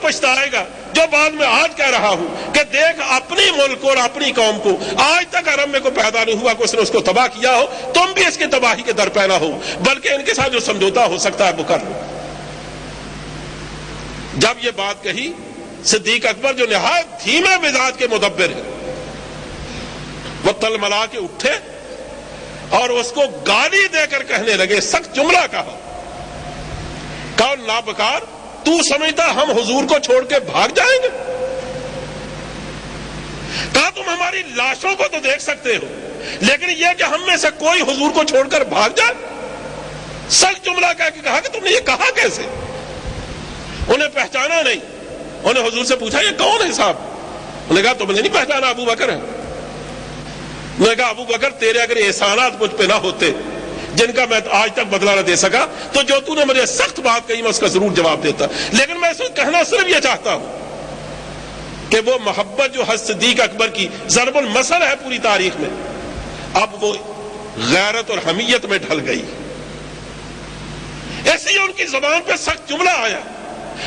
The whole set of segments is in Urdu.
پچھتائے گا جو بعد میں آج کہہ رہا ہوں کہ دیکھ اپنی ملک اور اپنی قوم کو آج تک عرب میں کوئی پیدا نہیں ہوا کہ اس نے اس کو تباہ کیا ہو، تم بھی اس کی تباہی کے در پہ نہ ہو، بلکہ ان کے ساتھ جو سمجھوتا ہو سکتا ہے وہ کر لو۔ جب یہ بات کہی، صدیق اکبر جو نہایت دھیمے مزاج کے مدبر ہیں، وہ تلملا کے اٹھے اور اس کو گالی دے کر کہنے لگے، سخت جملہ کہا، کون نابکار، تو سمجھتا ہم حضور کو چھوڑ کے بھاگ جائیں گے؟ کہا تم ہماری لاشوں کو تو دیکھ سکتے ہو، لیکن یہ کہ ہم میں سے کوئی حضور کو چھوڑ کر بھاگ جائے؟ سخت جملہ کہہ کے کہا کہ تم نے یہ کہا کیسے؟ انہیں پہچانا نہیں۔ انہیں حضور سے پوچھا یہ کون ہے صاحب؟ انہوں نے کہا تم نے نہیں پہچانا، ابو بکر ہے۔ انہوں نے کہا ابو بکر تیرے اگر احسانات مجھ پہ نہ ہوتے جن کا میں آج تک بدلہ نہ دے سکا تو جو تو نے مجھے سخت بات کہی میں اس کا ضرور جواب دیتا، لیکن میں اس کو کہنا صرف یہ چاہتا ہوں کہ وہ محبت جو حضرت صدیق اکبر کی ضرب المثل ہے پوری تاریخ میں، اب وہ غیرت اور حمیت میں ڈھل گئی، اس لیے ان کی زبان پہ سخت جملہ آیا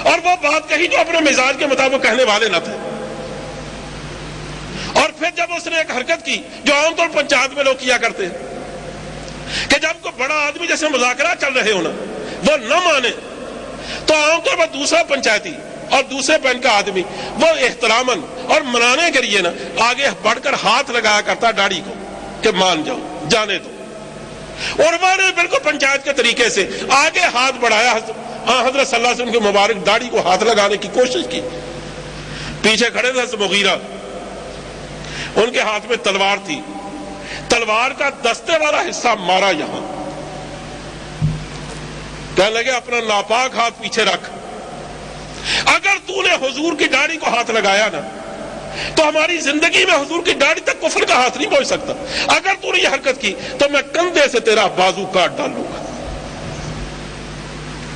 اور وہ بات کہی جو اپنے مزاج کے مطابق کہنے والے نہ تھے۔ اور پھر جب اس نے ایک حرکت کی جو عام طور پنچایت میں لوگ کیا کرتے ہیں کہ جب کوئی بڑا آدمی جیسے مذاکرات چل رہے ہونا وہ نہ مانے تو عام طور پر دوسرا پنچایتی اور دوسرے پین کا آدمی وہ احتراماً اور منانے کے لیے نا آگے بڑھ کر ہاتھ لگایا کرتا داڑھی کو کہ مان جاؤ، جانے دو، اور وہ نے بالکل پنچایت کے طریقے سے آگے ہاتھ بڑھایا، حضرت صلی اللہ علیہ وسلم کی مبارک داڑھی کو ہاتھ لگانے کی کوشش کی۔ پیچھے کھڑے تھے حضرت مغیرہ، ان کے ہاتھ میں تلوار تھی، تلوار کا دستے والا حصہ مارا یہاں، کہنے لگے اپنا ناپاک ہاتھ پیچھے رکھ، اگر تو نے حضور کی داڑھی کو ہاتھ لگایا نا تو ہماری زندگی میں حضور کی داڑھی تک کفر کا ہاتھ نہیں پہنچ سکتا، اگر تو نے یہ حرکت کی تو میں کندھے سے تیرا بازو کاٹ ڈالوں گا۔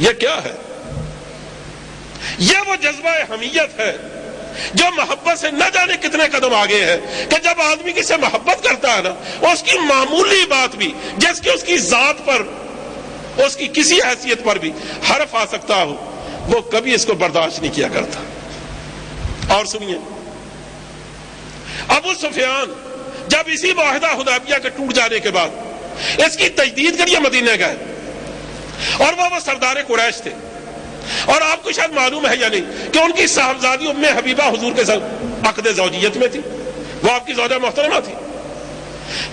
یہ کیا ہے؟ یہ وہ جذبہ حمیت ہے جو محبت سے نہ جانے کتنے قدم آگے ہے کہ جب آدمی کسی سے محبت کرتا ہے نا اس کی معمولی بات بھی جس کی اس کی ذات پر اس کی کسی حیثیت پر بھی حرف آ سکتا ہو وہ کبھی اس کو برداشت نہیں کیا کرتا۔ اور سنیے، ابو سفیان جب اسی معاہدہ حدیبیہ کے ٹوٹ جانے کے بعد اس کی تجدید کے لیے مدینے گئے اور وہ سردار قریش تھے، اور آپ کو شاید معلوم ہے یا نہیں کہ ان کی صاحبزادی ام حبیبہ حضور کے ساتھ عقد زوجیت میں تھی، وہ آپ کی زوجہ محترمہ تھی۔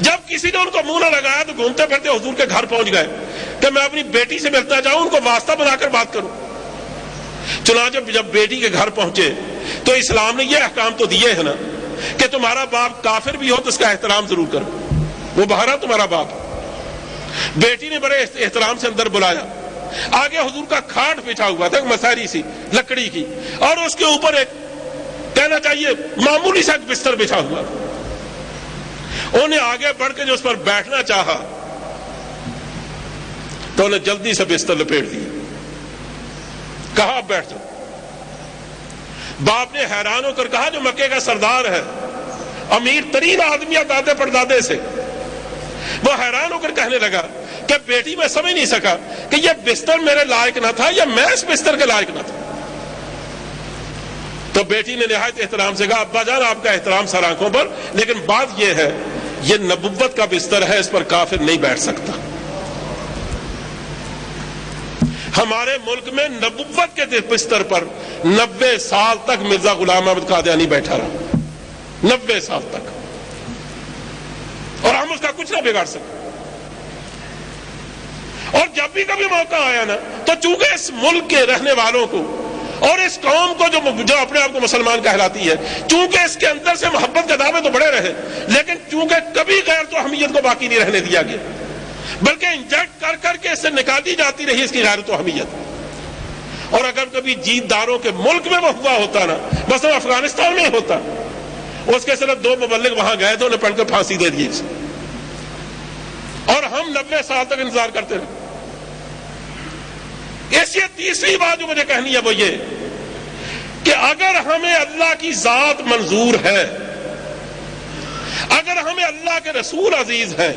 جب کسی نے ان کو منہ نہ لگایا تو گھومتے پھرتے حضور کے گھر پہنچ گئے کہ میں اپنی بیٹی سے ملنا چاہوں، ان کو واسطہ بنا کر بات کروں۔ چنانچہ جب بیٹی کے گھر پہنچے تو اسلام نے یہ احکام تو دیے ہیں نا کہ تمہارا باپ کافر بھی ہو تو اس کا احترام ضرور کرو، وہ بہرحال تمہارا باپ۔ بیٹی نے بڑے احترام سے اندر بلایا، آگے حضور کا کھاٹ بچھا ہوا تھا، مساری سی لکڑی کی، اور اس کے اوپر ایک کہنا چاہیے معمولی سا بستر بچھا ہوا۔ انہیں آگے بڑھ کے جو اس پر بیٹھنا چاہا تو انہیں جلدی سے بستر لپیٹ دیا، کہا اب بیٹھ جاؤ۔ باپ نے حیران ہو کر کہا جو مکے کا سردار ہے، امیر ترین آدمی ہے دادے پردادے سے، وہ حیران ہو کر کہنے لگا کہ بیٹی میں سمجھ نہیں سکا کہ یہ بستر میرے لائق نہ تھا یا میں اس بستر کے لائق نہ تھا۔ تو بیٹی نے نہایت احترام سے کہا ابا جان آپ کا احترام سر آنکھوں پر، لیکن بات یہ ہے یہ نبوت کا بستر ہے، اس پر کافر نہیں بیٹھ سکتا۔ ہمارے ملک میں نبوت کے بستر پر 90 سال تک مرزا غلام احمد قادیانی بیٹھا رہا، 90 سال تک، اور ہم اس کا کچھ نہ بگاڑ سکتے۔ اور جب بھی کبھی موقع آیا نا تو چونکہ اس ملک کے رہنے والوں کو اور اس قوم کو جو اپنے آپ کو مسلمان کہلاتی ہے، چونکہ اس کے اندر سے محبت کے دعوے تو بڑے رہے، لیکن چونکہ کبھی غیر تو حمیت کو باقی نہیں رہنے دیا گیا، بلکہ انجیکٹ کر کر کے اس سے نکالی جاتی رہی اس کی غیرت و حمیت۔ اور اگر کبھی جیت داروں کے ملک میں وہ ہوا ہوتا نا، مثلا افغانستان میں ہوتا، اس کے صرف 2 مبلغ وہاں گئے تھے، انہیں پڑھ کر پھانسی دے دی، اور ہم 90 سال تک انتظار کرتے رہے۔ اس یہ تیسری بات جو مجھے کہنی ہے وہ یہ کہ اگر ہمیں اللہ کی ذات منظور ہے، اگر ہمیں اللہ کے رسول عزیز ہیں،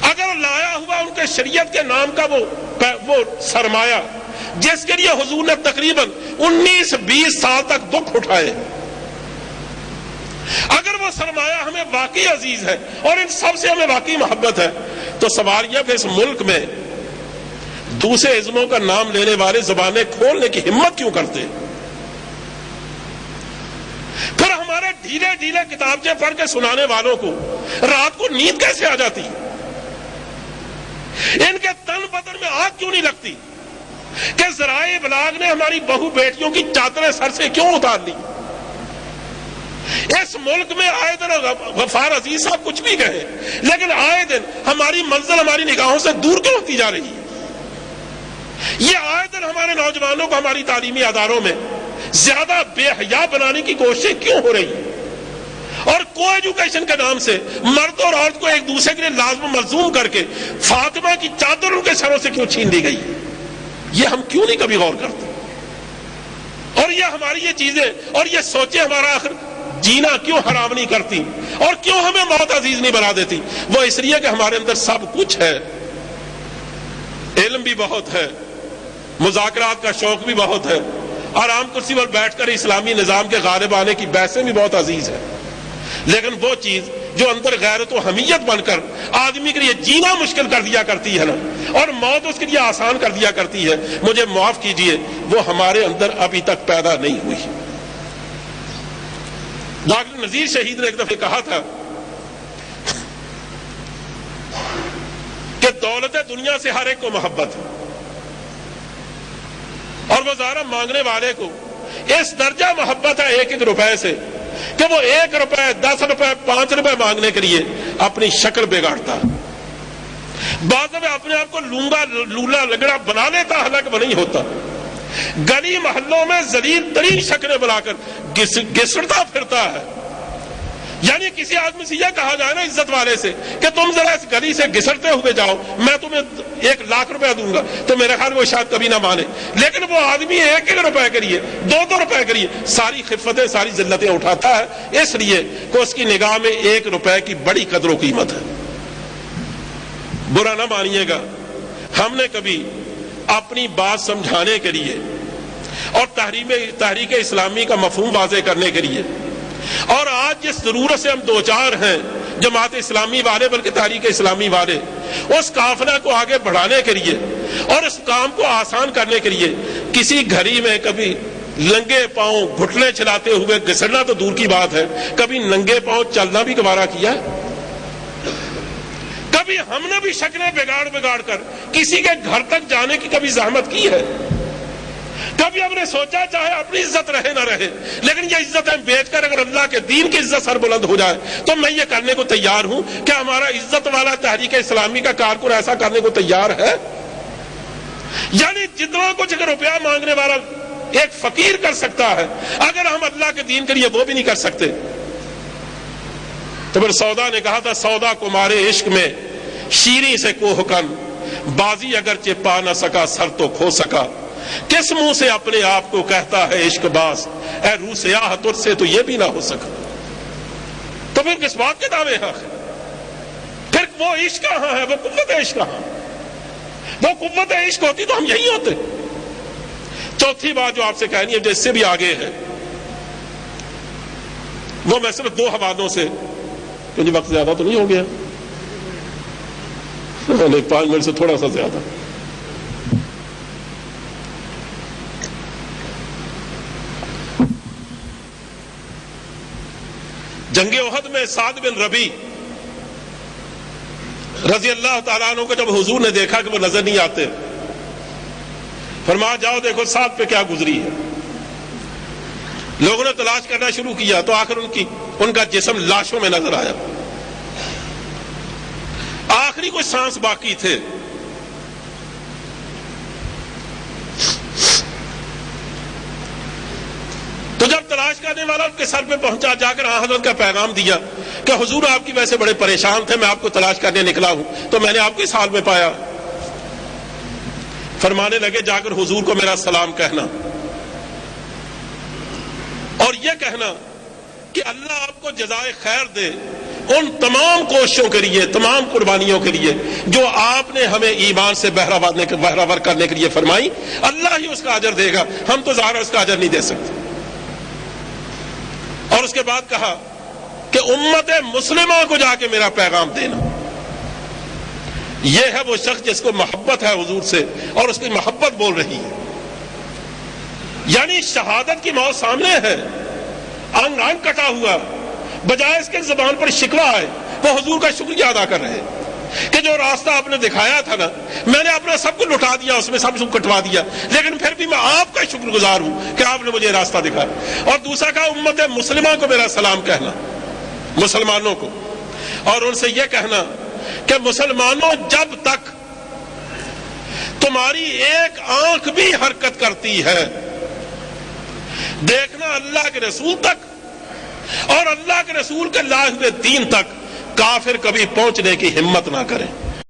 اگر لایا ہوا ان کے شریعت کے نام کا وہ سرمایہ جس کے لیے حضور نے تقریباً 19-20 سال تک دکھ اٹھائے. اگر وہ سرمایہ ہمیں واقعی عزیز ہے اور ان سب سے ہمیں واقعی محبت ہے تو سوال یہ کہ اس ملک میں دوسرے ازموں کا نام لینے والے زبانیں کھولنے کی ہمت کیوں کرتے؟ پھر ہمارے ڈھیلے ڈھیلے کتابچے پڑھ کے سنانے والوں کو رات کو نیند کیسے آ جاتی؟ ان کے تن بدن میں آگ کیوں نہیں لگتی کہ ذرائع ابلاغ نے ہماری بہو بیٹیوں کی چادریں سر سے کیوں اتار لی؟ اس ملک میں آئے دن غفار عزیز صاحب کچھ بھی کہیں لیکن آئے دن ہماری منزل ہماری نگاہوں سے دور کیوں ہوتی جا رہی ہے؟ یہ آئے دن ہمارے نوجوانوں کو ہماری تعلیمی اداروں میں زیادہ بے حیا بنانے کی کوششیں کیوں ہو رہی ہیں؟ اور کو ایجوکیشن کے نام سے مرد اور عورت کو ایک دوسرے کے لیے لازم ملزوم کر کے فاطمہ کی چادر ان کے سروں سے کیوں چھین لی گئی؟ یہ ہم کیوں نہیں کبھی غور کرتے؟ اور یہ ہماری یہ چیزیں اور یہ سوچیں ہمارا آخر جینا کیوں حرام نہیں کرتی اور کیوں ہمیں موت عزیز نہیں بنا دیتی؟ وہ اس لیے کہ ہمارے اندر سب کچھ ہے، علم بھی بہت ہے، مذاکرات کا شوق بھی بہت ہے، آرام کرسی پر بیٹھ کر اسلامی نظام کے غالب آنے کی بحثیں بھی بہت عزیز ہے، لیکن وہ چیز جو اندر غیرت و حمیت بن کر آدمی کے لیے جینا مشکل کر دیا کرتی ہے نا اور موت اس کے لیے آسان کر دیا کرتی ہے، مجھے معاف کیجئے وہ ہمارے اندر ابھی تک پیدا نہیں ہوئی۔ ڈاکٹر نذیر شہید نے ایک دفعہ کہا تھا کہ دولت دنیا سے ہر ایک کو محبت ہے اور وہ ظاہر مانگنے والے کو اس درجہ محبت ہے 1-1 روپے سے کہ وہ 1 روپے 10 روپے 5 روپے مانگنے کے لیے اپنی شکل بگاڑتا، بعض میں اپنے آپ کو لولا لگڑا بنا لیتا، حالانکہ وہ نہیں ہوتا، گلی محلوں میں ذلیل ترین شکلیں بنا کر گسڑتا پھرتا ہے۔ یعنی کسی آدمی سے یہ کہا جائے نا عزت والے سے کہ تم ذرا اس گلی سے گسڑتے ہوئے جاؤ، میں تمہیں 1 لاکھ روپے دوں گا، تو میرے خیال وہ شاید کبھی نہ مانے، لیکن وہ آدمی 1-1 روپے کے لیے 2-2 روپے کے لیے ساری خفتیں ساری ذلتیں اٹھاتا ہے، اس لیے کہ اس کی نگاہ میں 1 روپے کی بڑی قدر و قیمت ہے۔ برا نہ مانیے گا، ہم نے کبھی اپنی بات سمجھانے کے لیے اور تحریک اسلامی کا مفہوم واضح کرنے کے لیے اور آج جس ضرورت سے ہم دوچار ہیں جماعت اسلامی والے بلکہ تحریک اسلامی والے، اس قافلہ کو آگے بڑھانے کے لیے اور اس کام کو آسان کرنے کے لیے کسی گھڑی میں کبھی ننگے پاؤں گھٹنے چلاتے ہوئے گھسڑنا تو دور کی بات ہے، کبھی ننگے پاؤں چلنا بھی گوارا کیا ہے؟ کبھی ہم نے بھی شکلیں بگاڑ کر کسی کے گھر تک جانے کی کبھی زحمت کی ہے؟ کبھی ہم نے سوچا چاہے اپنی عزت رہے نہ رہے لیکن یہ عزتیں بیچ کر اگر اللہ کے دین کی عزت سر بلند ہو جائے تو میں یہ کرنے کو تیار ہوں؟ کہ ہمارا عزت والا تحریک اسلامی کا کارکن ایسا کرنے کو تیار ہے؟ یعنی جتنا کچھ اگر روپیہ مانگنے والا ایک فقیر کر سکتا ہے، اگر ہم اللہ کے دین کے لیے وہ بھی نہیں کر سکتے تو پھر سودا نے کہا تھا سودا کو مارے عشق میں شیریں سے کوہ کن، بازی اگرچہ پا نہ سکا سر تو کھو سکا، کس منہ سے اپنے آپ کو کہتا ہے عشق باز، اے روح سیاہ تجھ سے تو یہ بھی نہ ہو سکا۔ تو پھر کس بات کے دعوے ہیں؟ پھر وہ عشق کہاں ہے؟ وہ قوت عشق کہاں؟ وہ قوت عشق ہوتی تو ہم یہی ہوتے۔ چوتھی بات جو آپ سے کہنی ہے جو اس سے بھی آگے ہے، وہ میں صرف 2 حوالوں سے، کیونکہ وقت زیادہ تو نہیں ہو گیا، 5 منٹ سے تھوڑا سا زیادہ۔ جنگ احد میں سعد بن ربیع رضی اللہ تعالیٰ عنہ کو جب حضور نے دیکھا کہ وہ نظر نہیں آتے، فرمایا جاؤ دیکھو سعد پہ کیا گزری ہے۔ لوگوں نے تلاش کرنا شروع کیا تو آخر ان کا جسم لاشوں میں نظر آیا، آخری کوئی سانس باقی تھے۔ تو جب تلاش کرنے والا ان کے سر پہ پہنچا، جا کر حضرت کا پیغام دیا کہ حضور آپ کی وجہ سے بڑے پریشان تھے، میں آپ کو تلاش کرنے نکلا ہوں تو میں نے آپ کو اس حال میں پایا۔ فرمانے لگے جا کر حضور کو میرا سلام کہنا اور یہ کہنا کہ اللہ آپ کو جزائے خیر دے ان تمام کوششوں کے لیے، تمام قربانیوں کے لیے جو آپ نے ہمیں ایمان سے بہراور کرنے کے لیے فرمائی، اللہ ہی اس کا اجر دے گا، ہم تو ظاہر اس کا اجر نہیں دے سکتے۔ اور اس کے بعد کہا کہ امت مسلمہ کو جا کے میرا پیغام دینا۔ یہ ہے وہ شخص جس کو محبت ہے حضور سے اور اس کی محبت بول رہی ہے، یعنی شہادت کی موت سامنے ہے، انگ انگ کٹا ہوا، بجائے اس کے زبان پر شکوہ آئے وہ حضور کا شکریہ ادا کر رہے کہ جو راستہ آپ نے دکھایا تھا نا، میں نے اپنا سب کو لٹا دیا، اس میں سب کو کٹوا دیا، لیکن پھر بھی میں آپ کا شکر گزار ہوں کہ آپ نے مجھے راستہ دکھایا۔ اور دوسرا کہا امت مسلمہ کو میرا سلام کہنا، مسلمانوں کو، اور ان سے یہ کہنا کہ مسلمانوں جب تک تمہاری ایک آنکھ بھی حرکت کرتی ہے، دیکھنا اللہ کے رسول تک اور اللہ کے رسول کے لائے ہوئے دین تک کافر کبھی پہنچنے کی ہمت نہ کریں۔